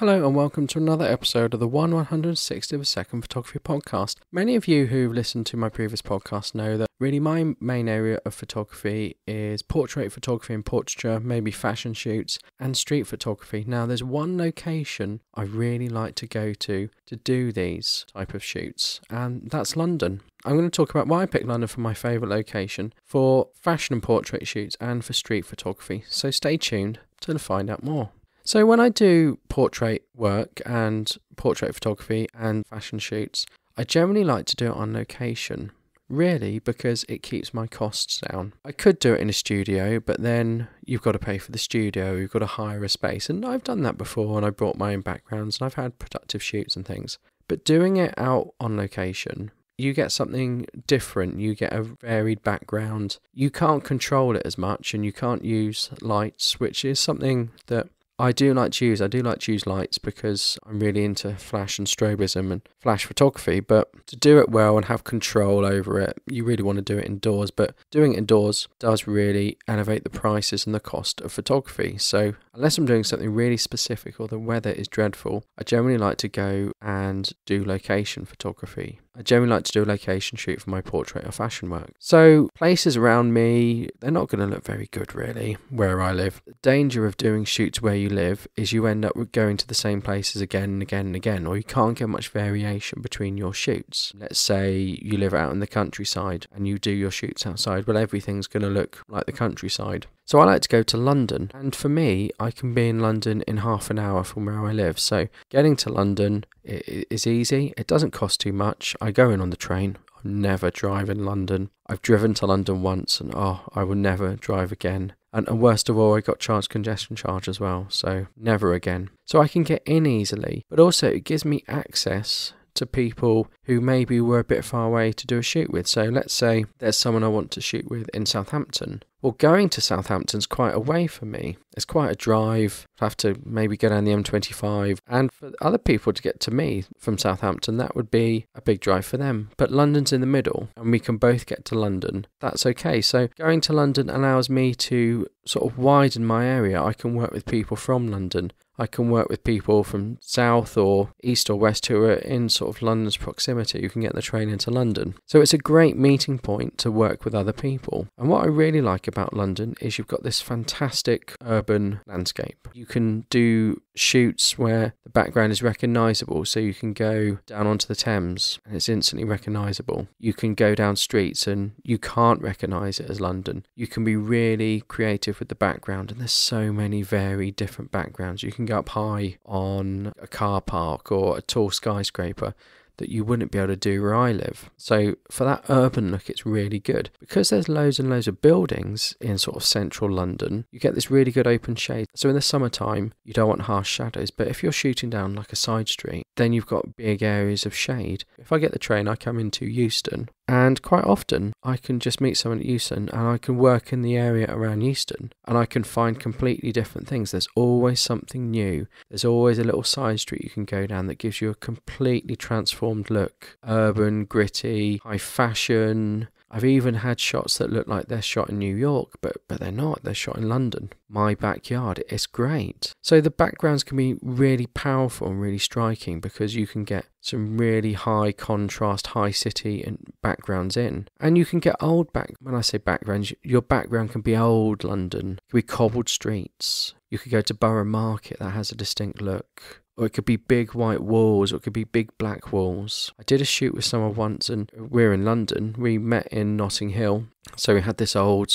Hello and welcome to another episode of the 1/160th of a Second Photography Podcast. Many of you who've listened to my previous podcast know that really my main area of photography is portrait photography and portraiture, maybe fashion shoots and street photography. Now there's one location I really like to go to do these type of shoots, and that's London. I'm going to talk about why I picked London for my favourite location for fashion and portrait shoots and for street photography. So stay tuned to find out more. So when I do portrait work and portrait photography and fashion shoots, I generally like to do it on location, really because it keeps my costs down. I could do it in a studio, but then you've got to pay for the studio, you've got to hire a space, and I've done that before and I brought my own backgrounds and I've had productive shoots and things. But doing it out on location, you get something different, you get a varied background, you can't control it as much and you can't use lights, which is something that I do like to use. I do like to use lights because I'm really into flash and strobism and flash photography, but to do it well and have control over it, you really want to do it indoors, but doing it indoors does really elevate the prices and the cost of photography. So unless I'm doing something really specific or the weather is dreadful, I generally like to go and do location photography. I generally like to do a location shoot for my portrait or fashion work. So places around me, they're not going to look very good really where I live. The danger of doing shoots where you live is you end up going to the same places again and again and again, or you can't get much variation between your shoots. Let's say you live out in the countryside and you do your shoots outside, well, everything's going to look like the countryside. So I like to go to London, and for me, I can be in London in half an hour from where I live. So getting to London is easy. It doesn't cost too much. I go in on the train. I never drive in London. I've driven to London once and I will never drive again. And worst of all, I got charged congestion charge as well. So never again. So I can get in easily, but also it gives me access to people who maybe were a bit far away to do a shoot with. So let's say there's someone I want to shoot with in Southampton. Well, going to Southampton's quite away for me. It's quite a drive. I'd have to maybe go down the M25. And for other people to get to me from Southampton, that would be a big drive for them. But London's in the middle and we can both get to London. That's okay. So going to London allows me to sort of widen my area. I can work with people from London. I can work with people from south or east or west who are in sort of London's proximity. You can get the train into London. So it's a great meeting point to work with other people. And what I really like about London is you've got this fantastic urban landscape. You can do shoots where the background is recognisable, so you can go down onto the Thames and it's instantly recognisable. You can go down streets and you can't recognise it as London. You can be really creative with the background, and there's so many very different backgrounds. You can go up high on a car park or a tall skyscraper that you wouldn't be able to do where I live. So for that urban look, it's really good. Because there's loads and loads of buildings in sort of central London, you get this really good open shade. So in the summertime, you don't want harsh shadows, but if you're shooting down like a side street, then you've got big areas of shade. If I get the train, I come into Euston, and quite often I can just meet someone at Euston and I can work in the area around Euston and I can find completely different things. There's always something new. There's always a little side street you can go down that gives you a completely transformed look. Urban, gritty, high fashion. I've even had shots that look like they're shot in New York, but they're not. They're shot in London. My backyard. It's great. So the backgrounds can be really powerful and really striking because you can get some really high contrast, high city and backgrounds in. And you can get old when I say backgrounds, your background can be old London. It can be cobbled streets. You could go to Borough Market that has a distinct look. Or it could be big white walls, or it could be big black walls. I did a shoot with someone once and we're in London. We met in Notting Hill. So we had this old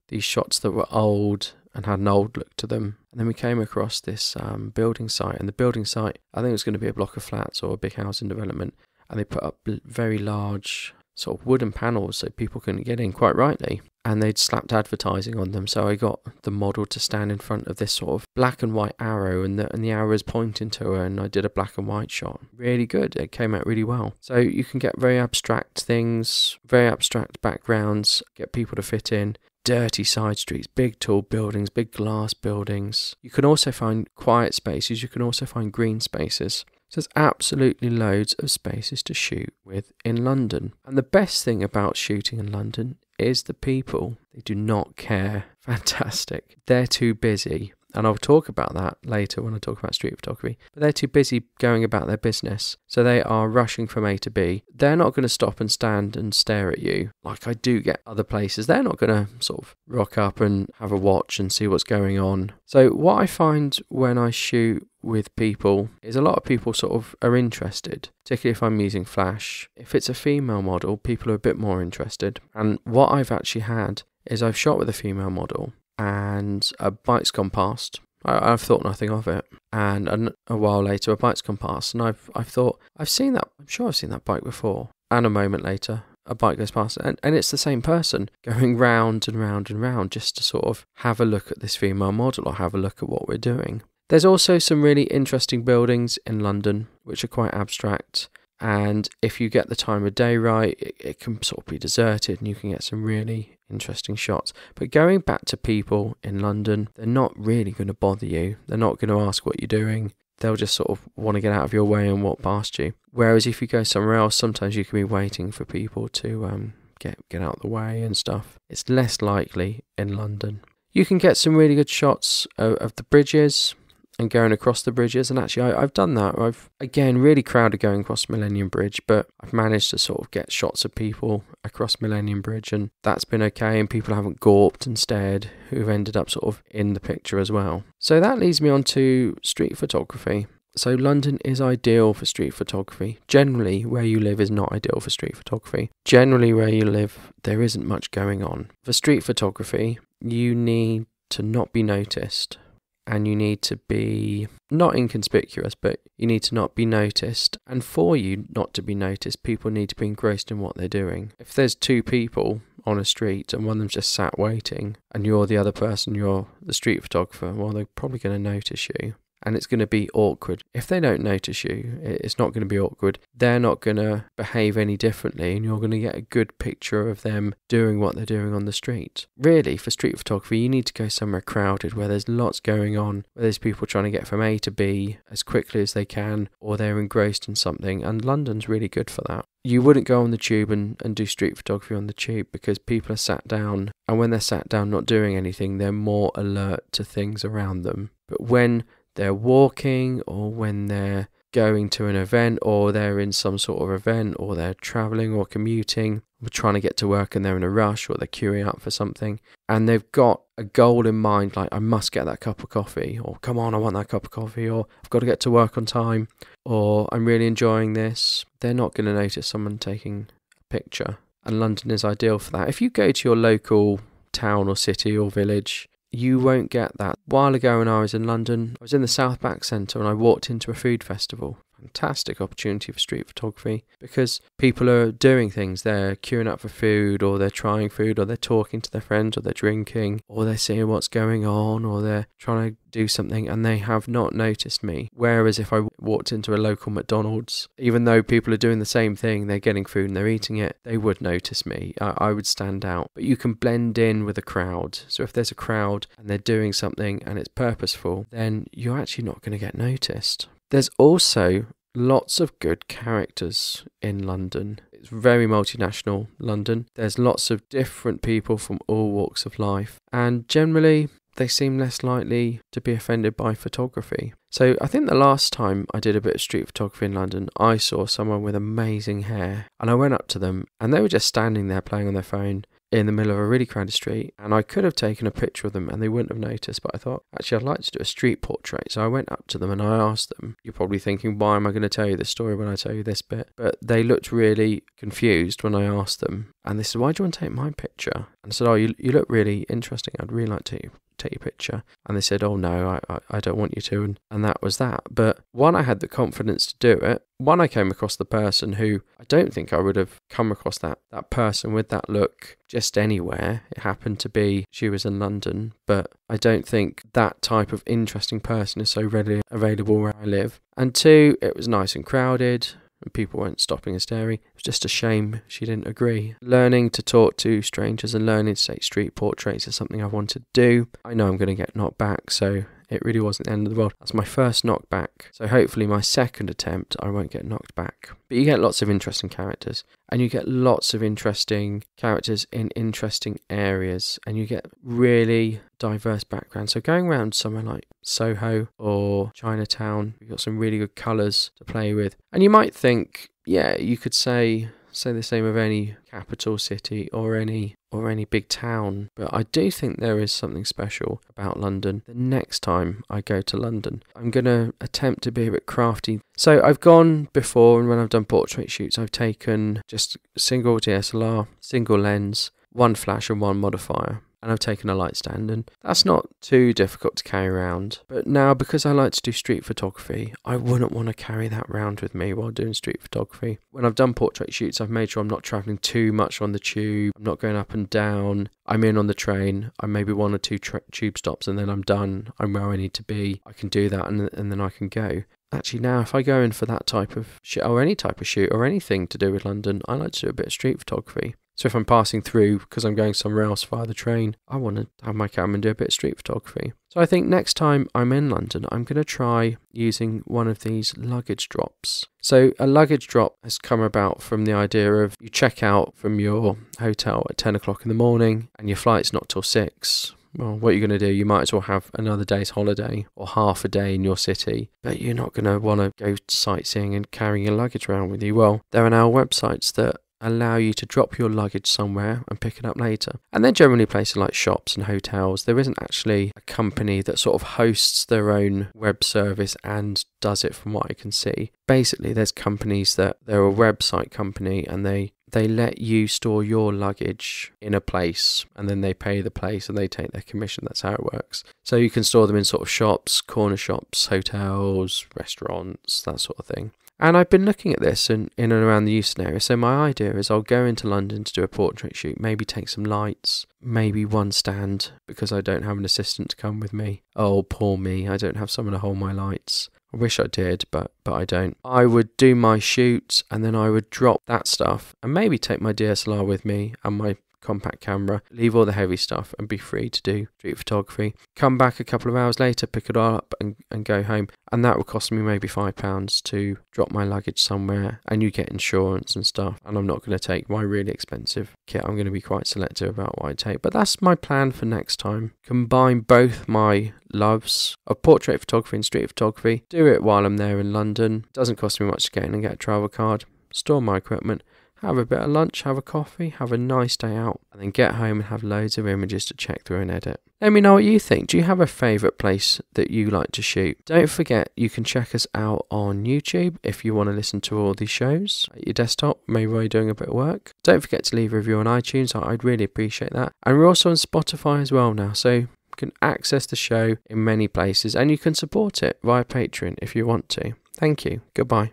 these shots that were old and had an old look to them. And then we came across this building site. And the building site, I think it was going to be a block of flats or a big housing development. And they put up very large sort of wooden panels so people couldn't get in, quite rightly. And they'd slapped advertising on them, so I got the model to stand in front of this sort of black and white arrow, and the arrow is pointing to her, and I did a black and white shot. Really good. It came out really well. So you can get very abstract things, very abstract backgrounds, get people to fit in. Dirty side streets, big tall buildings, big glass buildings. You can also find quiet spaces. You can also find green spaces. So there's absolutely loads of spaces to shoot with in London. And the best thing about shooting in London is the people. They do not care. Fantastic. They're too busy. and I'll talk about that later when I talk about street photography, but they're too busy going about their business. So they are rushing from A to B. They're not going to stop and stand and stare at you like I do get other places. They're not going to sort of rock up and have a watch and see what's going on. So what I find when I shoot with people is a lot of people sort of are interested, particularly if I'm using flash. If it's a female model, people are a bit more interested. And what I've actually had is I've shot with a female model and a bike's gone past. I've thought nothing of it, and a while later a bike's gone past, and I've thought I'm sure I've seen that bike before, and a moment later a bike goes past, and it's the same person going round and round and round just to sort of have a look at this female model or have a look at what we're doing. There's also some really interesting buildings in London which are quite abstract, and if you get the time of day right, it can sort of be deserted and you can get some really interesting shots. But going back to people in London, they're not really going to bother you. They're not going to ask what you're doing. They'll just sort of want to get out of your way and walk past you. Whereas if you go somewhere else, sometimes you can be waiting for people to get out of the way and stuff. It's less likely in London. You can get some really good shots of the bridges and going across the bridges, and actually I've done that. I've, again, really crowded going across Millennium Bridge, but I've managed to sort of get shots of people across Millennium Bridge, and that's been okay, and people haven't gawped and stared who've ended up sort of in the picture as well. So that leads me on to street photography. So London is ideal for street photography. Generally, where you live is not ideal for street photography. Generally, where you live, there isn't much going on. For street photography, you need to not be noticed. And you need to be not inconspicuous, but you need to not be noticed. And for you not to be noticed, people need to be engrossed in what they're doing. If there's two people on a street and one of them's just sat waiting and you're the other person, you're the street photographer, well, they're probably going to notice you. And it's going to be awkward. If they don't notice you, it's not going to be awkward. They're not going to behave any differently, and you're going to get a good picture of them doing what they're doing on the street. Really, for street photography, you need to go somewhere crowded where there's lots going on, where there's people trying to get from A to B as quickly as they can, or they're engrossed in something, and London's really good for that. You wouldn't go on the tube and do street photography on the tube because people are sat down, and when they're sat down not doing anything, they're more alert to things around them. But when they're walking, or when they're going to an event, or they're in some sort of event, or they're travelling or commuting, or trying to get to work and they're in a rush, or they're queuing up for something, and they've got a goal in mind, like I must get that cup of coffee, or come on, I want that cup of coffee, or I've got to get to work on time, or I'm really enjoying this, they're not going to notice someone taking a picture. And London is ideal for that. If you go to your local town or city or village, you won't get that. A while ago when I was in London, I was in the South Bank Centre and I walked into a food festival. Fantastic opportunity for street photography because people are doing things. They're queuing up for food, or they're trying food, or they're talking to their friends, or they're drinking, or they're seeing what's going on, or they're trying to do something, and they have not noticed me. Whereas if I walked into a local McDonald's, even though people are doing the same thing, they're getting food and they're eating it, they would notice me. I would stand out. But you can blend in with a crowd. So if there's a crowd and they're doing something and it's purposeful, then you're actually not going to get noticed. There's also lots of good characters in London. It's very multinational, London. There's lots of different people from all walks of life, and generally they seem less likely to be offended by photography. So I think the last time I did a bit of street photography in London, I saw someone with amazing hair, and I went up to them and they were just standing there playing on their phone in the middle of a really crowded street, and I could have taken a picture of them and they wouldn't have noticed, but I thought, actually I'd like to do a street portrait. So I went up to them and I asked them, you're probably thinking, why am I going to tell you this story when I tell you this bit? But they looked really confused when I asked them, and they said, why do you want to take my picture? And I said, oh, you look really interesting, I'd really like to take your picture. And they said, oh no, I don't want you to, and that was that. But one, I had the confidence to do it. One, I came across the person who I don't think I would have come across that person with that look just anywhere. It happened to be she was in London, but I don't think that type of interesting person is so readily available where I live. And two, it was nice and crowded, and people weren't stopping and staring. It was just a shame she didn't agree. Learning to talk to strangers and learning to take street portraits is something I want to do. I know I'm going to get knocked back, so It really wasn't the end of the world. That's my first knockback. So hopefully my second attempt, I won't get knocked back. But you get lots of interesting characters. And you get lots of interesting characters in interesting areas. And you get really diverse backgrounds. So going around somewhere like Soho or Chinatown, you've got some really good colours to play with. And you might think, yeah, you could say the same of any capital city or any big town, but I do think there is something special about London. The next time I go to London, I'm going to attempt to be a bit crafty. So I've gone before, and when I've done portrait shoots, I've taken just single DSLR, single lens, one flash and one modifier. And I've taken a light stand, and that's not too difficult to carry around. But now, because I like to do street photography, I wouldn't want to carry that around with me while doing street photography. When I've done portrait shoots, I've made sure I'm not travelling too much on the tube, I'm not going up and down, I'm in on the train, I'm maybe 1 or 2 tube stops, and then I'm done, I'm where I need to be, I can do that, and then I can go. Actually, now, if I go in for that type of shoot, or any type of shoot, or anything to do with London, I like to do a bit of street photography. So if I'm passing through because I'm going somewhere else via the train, I want to have my camera and do a bit of street photography. So I think next time I'm in London, I'm going to try using one of these luggage drops. So a luggage drop has come about from the idea of you check out from your hotel at 10 o'clock in the morning and your flight's not till 6. Well, what you're going to do, you might as well have another day's holiday or half a day in your city, but you're not going to want to go sightseeing and carrying your luggage around with you. Well, there are now websites that allow you to drop your luggage somewhere and pick it up later. And they're generally places like shops and hotels. There isn't actually a company that sort of hosts their own web service and does it, from what I can see. Basically, there's companies that they're a website company and they let you store your luggage in a place and then they pay the place and they take their commission. That's how it works. So you can store them in sort of shops, corner shops, hotels, restaurants, that sort of thing. And I've been looking at this in and around the Euston area. So my idea is I'll go into London to do a portrait shoot, maybe take some lights, maybe one stand because I don't have an assistant to come with me. Oh, poor me, I don't have someone to hold my lights. I wish I did, but I don't. I would do my shoots and then I would drop that stuff and maybe take my DSLR with me and my compact camera, leave all the heavy stuff and be free to do street photography. Come back a couple of hours later, pick it all up and go home. And that would cost me maybe £5 to drop my luggage somewhere, and you get insurance and stuff. And I'm not going to take my really expensive kit. I'm going to be quite selective about what I take. But that's my plan for next time. Combine both my loves of portrait photography and street photography. Do it while I'm there in London. It doesn't cost me much to get in and get a travel card. Store my equipment. Have a bit of lunch, have a coffee, have a nice day out, and then get home and have loads of images to check through and edit. Let me know what you think. Do you have a favourite place that you like to shoot? Don't forget, you can check us out on YouTube if you want to listen to all these shows at your desktop, maybe while you're doing a bit of work. Don't forget to leave a review on iTunes. I'd really appreciate that. And we're also on Spotify as well now, so you can access the show in many places, and you can support it via Patreon if you want to. Thank you. Goodbye.